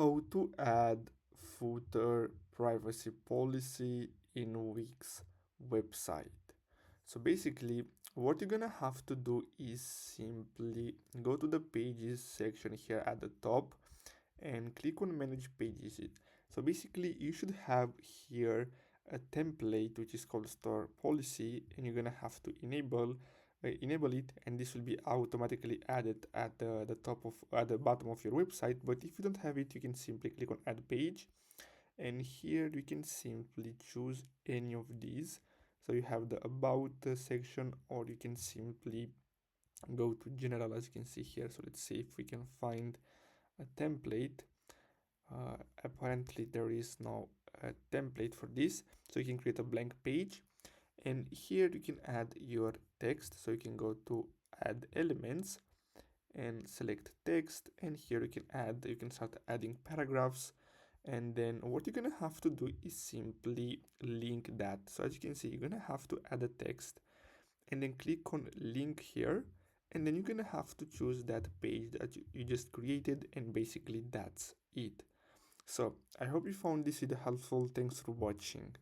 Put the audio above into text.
how to add footer privacy policy in Wix website. So basically, what you're gonna have to do is simply go to the pages section here at the top and click on manage pages. So basically, you should have here a template which is called store policy, and you're gonna have to enable it, and this will be automatically added at the bottom of your website. But if you don't have it, you can simply click on add page, and here you can simply choose any of these. So you have the about section, or you can simply go to general, as you can see here. So let's see if we can find a template. Apparently there is no template for this, so you can create a blank page, and here you can add your text. So you can go to add elements and select text, and here you can start adding paragraphs. And then what you're gonna have to do is simply link that. So as you can see, you're gonna have to add a text and then click on link here, and then you're gonna have to choose that page that you just created, and basically that's it. So I hope you found this video helpful. Thanks for watching.